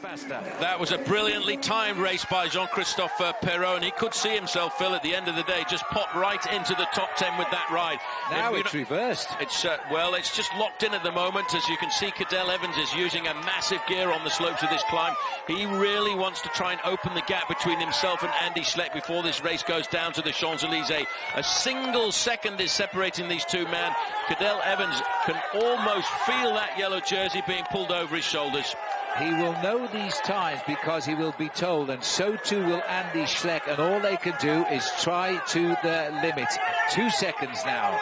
faster. That was a brilliantly timed race by Jean-Christophe Perron. He could see himself, Phil, at the end of the day, just pop right into the top 10 with that ride. Now it's reversed. It's it's just locked in at the moment. As you can see, Cadel Evans is using a massive gear on the slopes of this climb. He really wants to try and open the gap between himself and Andy Schleck before this race goes down to the Champs-Élysées. A single second is separating these two men. Cadel Evans can almost feel that yellow jersey being pulled over his shoulders. He will know these times because he will be told, and so too will Andy Schleck, and all they can do is try to the limit. 2 seconds now.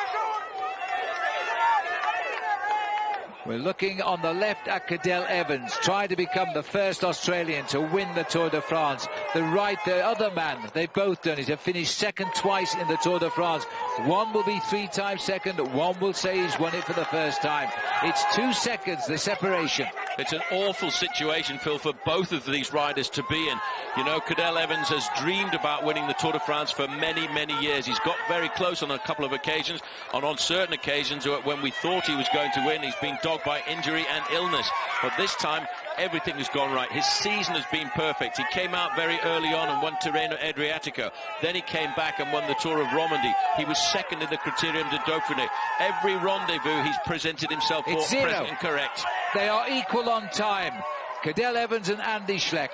We're looking on the left at Cadel Evans, trying to become the first Australian to win the Tour de France. The right, the other man, they've both done it, have finished second twice in the Tour de France. One will be 3 times second, one will say he's won it for the first time. It's 2 seconds, the separation. It's an awful situation, Phil, for both of these riders to be in. You know, Cadel Evans has dreamed about winning the Tour de France for many, many years. He's got very close on a couple of occasions, and on certain occasions when we thought he was going to win, he's been dogged by injury and illness. But this time, everything has gone right. His season has been perfect. He came out very early on and won Tirreno Adriatico. Then he came back and won the Tour of Romandy. He was second in the Criterium de Dauphiné. Every rendezvous he's presented himself for, present and correct. They are equal on time. Cadel Evans and Andy Schleck.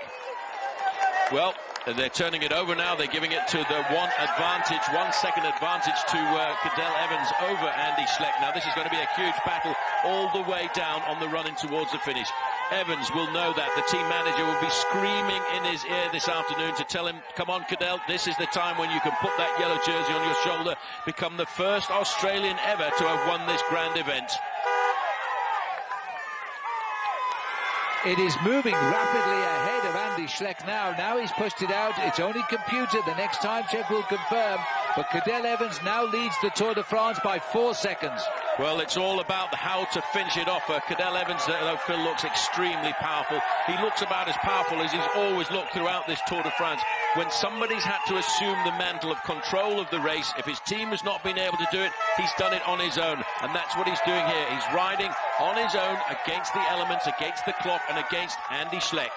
Well, they're turning it over now. They're giving it to the 1 second advantage to Cadel Evans over Andy Schleck. Now, this is going to be a huge battle all the way down on the run-in towards the finish. Evans will know that. The team manager will be screaming in his ear this afternoon to tell him, come on, Cadel, this is the time when you can put that yellow jersey on your shoulder, become the first Australian ever to have won this grand event. It is moving rapidly ahead of Andy Schleck now. Now he's pushed it out. It's only computer. The next time check will confirm. But Cadel Evans now leads the Tour de France by 4 seconds. Well, it's all about how to finish it off. Cadel Evans, though, Phil, looks extremely powerful. He looks about as powerful as he's always looked throughout this Tour de France. When somebody's had to assume the mantle of control of the race, if his team has not been able to do it, he's done it on his own. And that's what he's doing here. He's riding on his own against the elements, against the clock, and against Andy Schleck.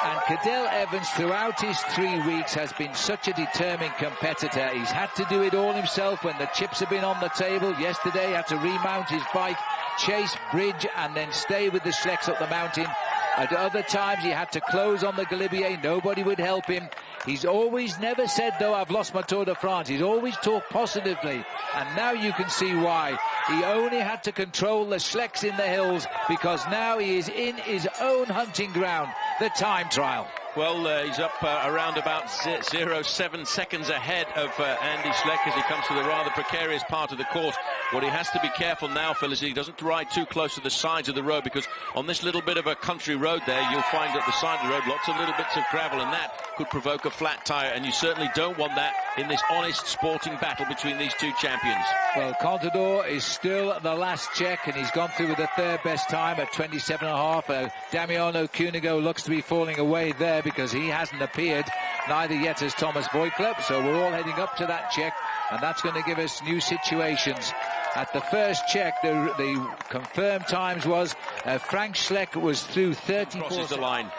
And Cadel Evans, throughout his 3 weeks, has been such a determined competitor. He's had to do it all himself when the chips have been on the table. Yesterday, he had to remount his bike, chase, bridge, and then stay with the Schlecks up the mountain. At other times, he had to close on the Galibier. Nobody would help him. He's always never said, though, I've lost my Tour de France. He's always talked positively. And now you can see why. He only had to control the Schlecks in the hills because now he is in his own hunting ground, the time trial. Well, he's up around about 0.7 seconds ahead of Andy Schleck as he comes to the rather precarious part of the course. What he has to be careful now, Phil, is he doesn't ride too close to the sides of the road, because on this little bit of a country road there, you'll find at the side of the road lots of little bits of gravel, and that could provoke a flat tyre, and you certainly don't want that in this honest sporting battle between these two champions. Well, Contador is still the last check, and he's gone through with the third best time at 27.5. Damiano Cunego looks to be falling away there because he hasn't appeared, neither yet has Thomas Voigtler, so we're all heading up to that check, and that's going to give us new situations. At the first check, the confirmed times was Frank Schleck was through 34. Crosses the line.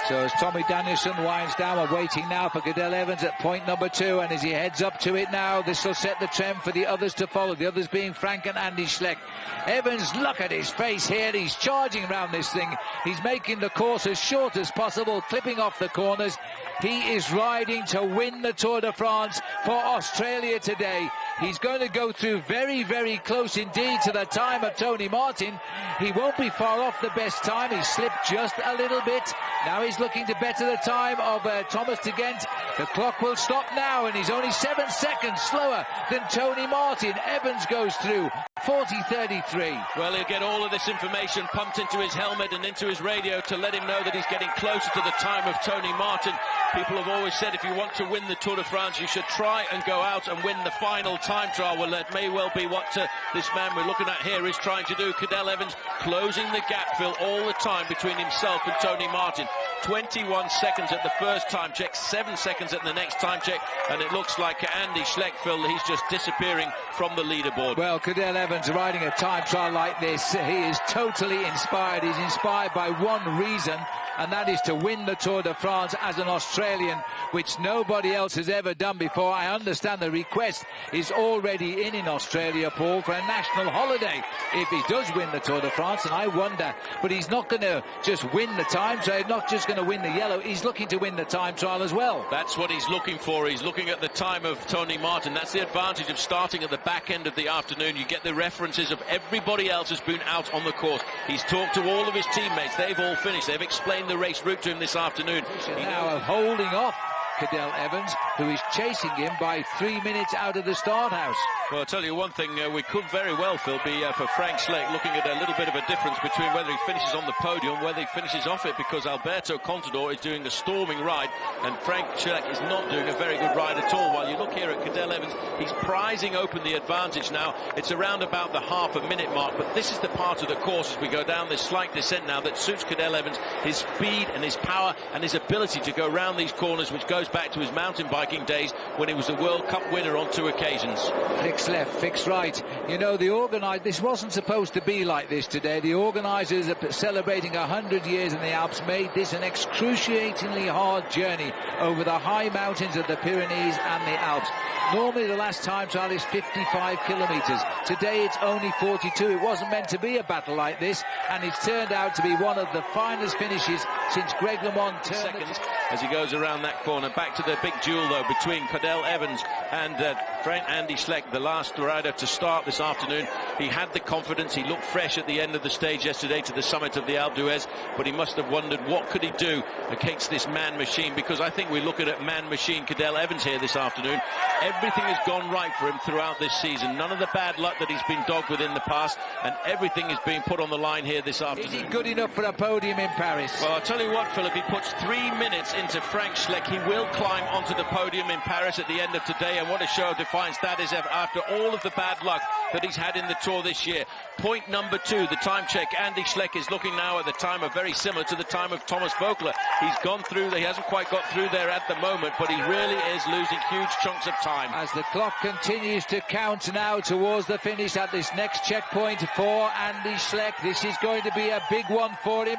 So as Tommy Danielson winds down, we're waiting now for Cadel Evans at point number 2, and as he heads up to it now, this will set the trend for the others to follow, the others being Frank and Andy Schleck. Evans, look at his face here, he's charging around this thing, he's making the course as short as possible, clipping off the corners. He is riding to win the Tour de France for Australia today. He's going to go through very, very close indeed to the time of Tony Martin. He won't be far off the best time. He slipped just a little bit. Now he's looking to better the time of Thomas de Gent. The clock will stop now, and he's only 7 seconds slower than Tony Martin. Evans goes through 40.33. Well, he'll get all of this information pumped into his helmet and into his radio to let him know that he's getting closer to the time of Tony Martin. People have always said if you want to win the Tour de France, you should try and go out and win the final time trial. Well, that may well be what this man we're looking at here is trying to do. Cadel Evans closing the gap, Phil, all the time between himself and Tony Martin. 21 seconds at the first time check, 7 seconds at the next time check, and it looks like Andy Schleck, Phil, he's just disappearing from the leaderboard. Well, Cadel Evans riding a time trial like this, he is totally inspired. He's inspired by one reason, and that is to win the Tour de France as an Australian, which nobody else has ever done before. I understand the request is already in Australia, Paul, for a national holiday if he does win the Tour de France, and I wonder, but he's not going to just win the time trial, not just going to win the yellow, he's looking to win the time trial as well. That's what he's looking for. He's looking at the time of Tony Martin. That's the advantage of starting at the back end of the afternoon. You get the references of everybody else who's been out on the course. He's talked to all of his teammates. They've all finished. They've explained the race route to him this afternoon. Now holding off Cadel Evans, who is chasing him by 3 minutes out of the start house. Well, I'll tell you one thing, we could very well, Phil, be for Frank Schleck looking at a little bit of a difference between whether he finishes on the podium, whether he finishes off it, because Alberto Contador is doing a storming ride and Frank Schleck is not doing a very good ride at all. While you look here at Cadel Evans, he's prizing open the advantage now. It's around about the half-a-minute mark, but this is the part of the course as we go down this slight descent now that suits Cadel Evans, his speed and his power and his ability to go round these corners, which goes back to his mountain biking days when he was a World Cup winner on 2 occasions. Fix left, fix right. You know, this wasn't supposed to be like this today. The organisers are celebrating 100 years in the Alps, made this an excruciatingly hard journey over the high mountains of the Pyrenees and the Alps. Normally the last time trial is 55 kilometres. Today it's only 42. It wasn't meant to be a battle like this, and it's turned out to be one of the finest finishes since Greg LeMond turned seconds as he goes around that corner. Back to the big duel though between Cadel Evans and Andy Schleck, the last rider to start this afternoon. He had the confidence, he looked fresh at the end of the stage yesterday to the summit of the Alpe d'Huez, but he must have wondered what could he do against this man machine, because I think we're looking at man machine Cadel Evans here this afternoon. Everything has gone right for him throughout this season. None of the bad luck that he's been dogged with in the past, and everything is being put on the line here this afternoon. Is he good enough for a podium in Paris? Well, I'll tell you what, Philip, he puts 3 minutes into Frank Schleck. He will climb onto the podium in Paris at the end of today, and what a show of defiance that is after all of the bad luck that he's had in the Tour this year. Point number 2, the time check. Andy Schleck is looking now at the time of very similar to the time of Thomas Voeckler. He's gone through, he hasn't quite got through there at the moment, but he really is losing huge chunks of time. As the clock continues to count now towards the finish at this next checkpoint for Andy Schleck, this is going to be a big one for him.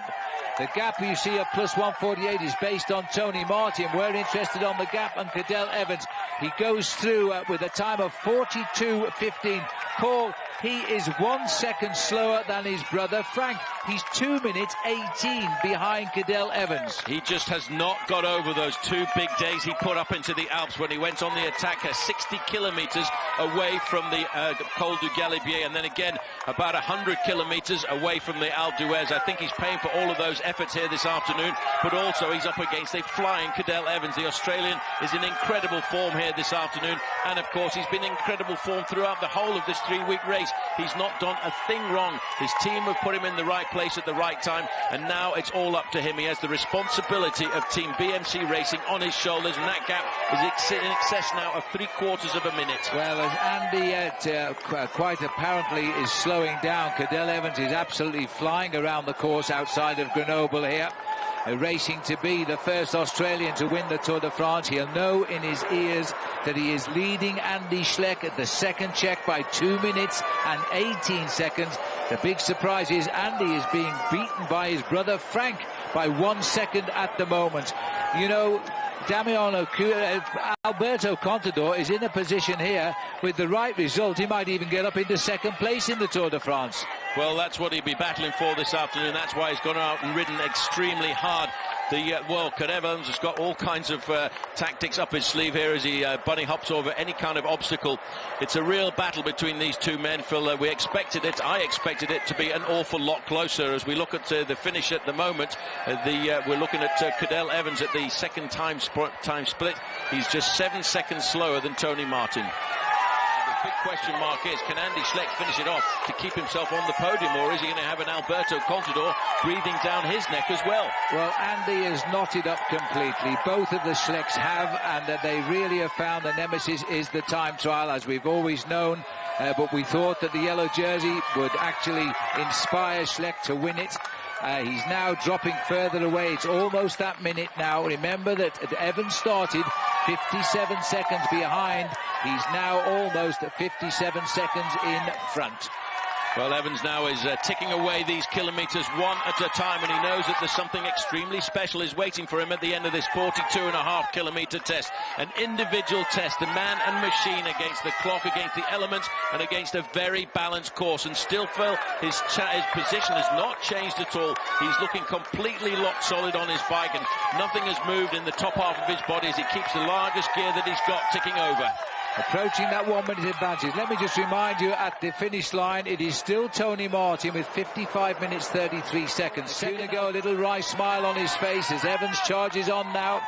The gap you see of plus 148 is based on Tony Martin. We're interested on the gap on Cadel Evans. He goes through with a time of 42.15. Paul, he is 1 second slower than his brother Frank. He's 2 minutes 18 behind Cadel Evans. He just has not got over those 2 big days he put up into the Alps when he went on the attack 60 kilometres away from the Col du Galibier, and then again about 100 kilometres away from the Alpe d'Huez. I think he's paying for all of those efforts here this afternoon, but also he's up against a flying Cadel Evans. The Australian is in incredible form here this afternoon, and of course he's been in incredible form throughout the whole of this 3-week race. He's not done a thing wrong. His team have put him in the right place at the right time, and now it's all up to him. He has the responsibility of Team BMC Racing on his shoulders, and that gap is in excess now of 3/4 of a minute. Well, as Andy quite apparently is slowing down, Cadel Evans is absolutely flying around the course outside of Grenoble here. Racing to be the first Australian to win the Tour de France. He'll know in his ears that he is leading Andy Schleck at the second check by 2 minutes and 18 seconds. The big surprise is Andy is being beaten by his brother Frank by 1 second at the moment. You know, Alberto Contador is in a position here with the right result. He might even get up into second place in the Tour de France. Well, that's what he'll be battling for this afternoon. That's why he's gone out and ridden extremely hard. Cadel Evans has got all kinds of tactics up his sleeve here as he bunny hops over any kind of obstacle. It's a real battle between these two men, Phil. We expected it. I expected it to be an awful lot closer as we look at the finish at the moment. We're looking at Cadel Evans at the second time split. He's just 7 seconds slower than Tony Martin. The big question mark is, can Andy Schleck finish it off to keep himself on the podium, or is he going to have an Alberto Contador breathing down his neck as well? Well, Andy has knotted up completely. Both of the Schlecks have, and they really have found the nemesis is the time trial, as we've always known. But we thought that the yellow jersey would actually inspire Schleck to win it. He's now dropping further away. It's almost that minute now. Remember that Evans started 57 seconds behind. He's now almost at 57 seconds in front. Well, Evans now is ticking away these kilometres one at a time, and he knows that there's something extremely special is waiting for him at the end of this 42.5 kilometre test. An individual test, a man and machine against the clock, against the elements, and against a very balanced course. And still, Phil, his position has not changed at all. He's looking completely locked solid on his bike, and nothing has moved in the top half of his body as he keeps the largest gear that he's got ticking over. Approaching that 1 minute advantage. Let me just remind you, at the finish line, it is still Tony Martin with 55 minutes 33 seconds. Second ago, a little wry smile on his face as Evans charges on now.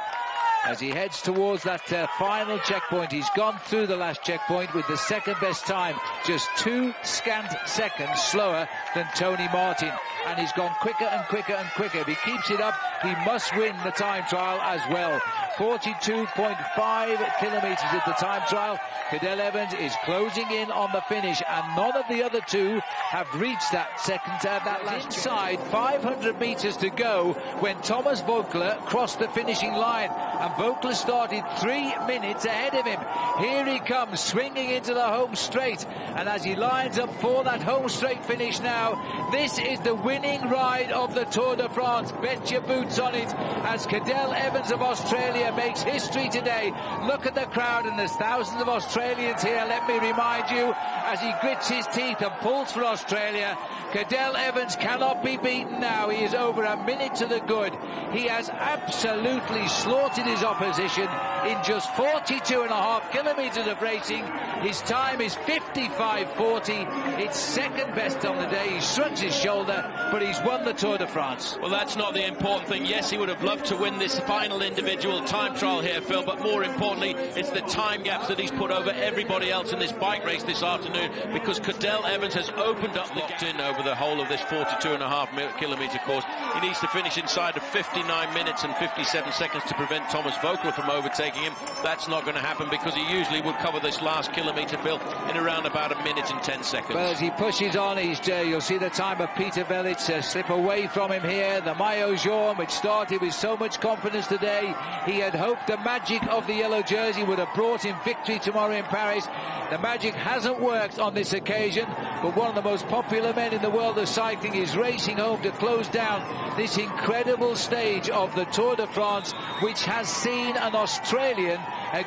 As he heads towards that final checkpoint. He's gone through the last checkpoint with the second best time, just 2 scant seconds slower than Tony Martin. And he's gone quicker and quicker and quicker. If he keeps it up, he must win the time trial as well. 42.5 kilometres at the time trial. Cadel Evans is closing in on the finish, and none of the other two have reached that that last inside. 500 metres to go when Thomas Voeckler crossed the finishing line, and Voeckler started 3 minutes ahead of him. Here he comes, swinging into the home straight, and as he lines up for that home straight finish now, this is the winning ride of the Tour de France. Bet your boots on it, as Cadel Evans of Australia makes history today. Look at the crowd, and there's thousands of Australians here, let me remind you, as he grits his teeth and pulls for Australia. Cadel Evans cannot be beaten now. He is over a minute to the good. He has absolutely slaughtered his opposition in just 42.5 kilometres of racing. His time is 55.40. It's second best on the day. He shrugs his shoulder, but he's won the Tour de France. Well, that's not the important thing. Yes, he would have loved to win this final individual time trial here, Phil, but more importantly, it's the time gaps that he's put over everybody else in this bike race this afternoon, because Cadel Evans has opened up the gap in over the whole of this 42.5 kilometre course. He needs to finish inside of 59 minutes and 57 seconds to prevent Thomas Voeckler from overtaking him. That's not going to happen, because he usually would cover this last kilometre, Phil, in around about a minute and 10 seconds. Well, as he pushes on, you'll see the time of Peter Velits slip away from him here. The Maillot Jaune, which started with so much confidence today. He had hoped the magic of the yellow jersey would have brought him victory tomorrow in Paris. The magic hasn't worked on this occasion, but one of the most popular men in the world of cycling is racing home to close down this incredible stage of the Tour de France, which has seen an Australian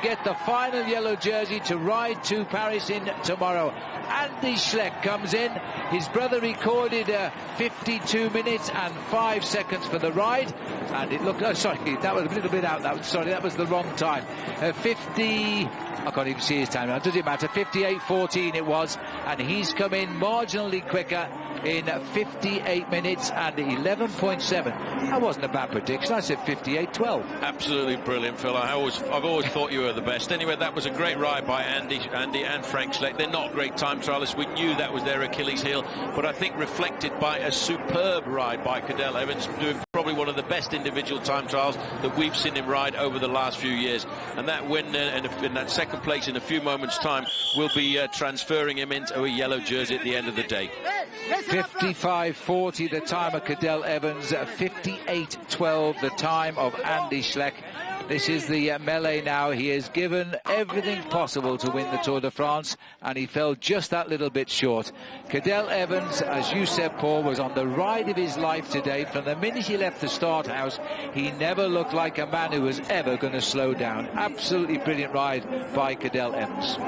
get the final yellow jersey to ride to Paris in tomorrow. Andy Schleck comes in. His brother recorded 52 minutes and 5 seconds for the ride, and it looked, that was a little bit out. That was the wrong time. I can't even see his time now. Does it matter? 58.14 it was, and he's come in marginally quicker in 58 minutes and 11.7. That wasn't a bad prediction. I said 58.12. Absolutely brilliant, Phil. I've always thought you were the best. Anyway, that was a great ride by Andy and Frank Schleck. They're not great time trialists. We knew that was their Achilles heel, but I think reflected by a superb ride by Cadel Evans, doing probably one of the best individual time trials that we've seen him ride over the last few years. And that win in that second place in a few moments' time will be transferring him into a yellow jersey at the end of the day. 55.40 the time of Cadel Evans, 58.12 the time of Andy Schleck. This is the melee now. He has given everything possible to win the Tour de France, and he fell just that little bit short. Cadel Evans, as you said, Paul, was on the ride of his life today. From the minute he left the start house, he never looked like a man who was ever going to slow down. Absolutely brilliant ride by Cadel Evans.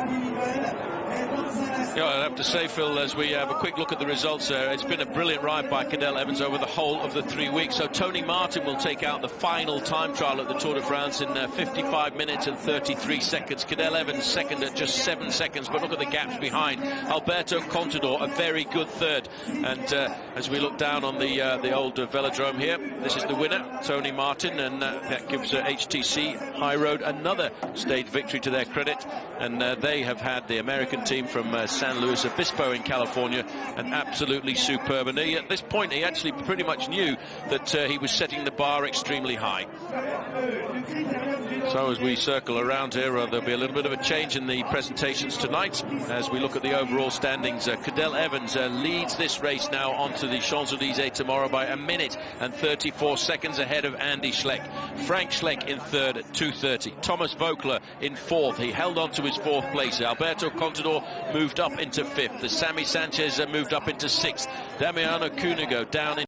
Yeah, I'd have to say, Phil, as we have a quick look at the results there, it's been a brilliant ride by Cadel Evans over the whole of the 3 weeks. So Tony Martin will take out the final time trial at the Tour de France in 55 minutes and 33 seconds. Cadel Evans second at just 7 seconds, but look at the gaps behind. Alberto Contador, a very good third. And as we look down on the old velodrome here, this is the winner, Tony Martin, and that gives HTC High Road another stage victory to their credit. And they have had the American team from San Luis Obispo in California, and absolutely superb. And at this point, he actually pretty much knew that he was setting the bar extremely high. So as we circle around here, there'll be a little bit of a change in the presentations tonight as we look at the overall standings. Cadel Evans leads this race now onto the Champs-Élysées tomorrow by 1 minute and 34 seconds ahead of Andy Schleck. Frank Schleck in third at 2:30. Thomas Vogler in fourth. He held on to his fourth place. Alberto Contador moved up into fifth. The Sammy Sanchez moved up into sixth. Damiano Cunego down in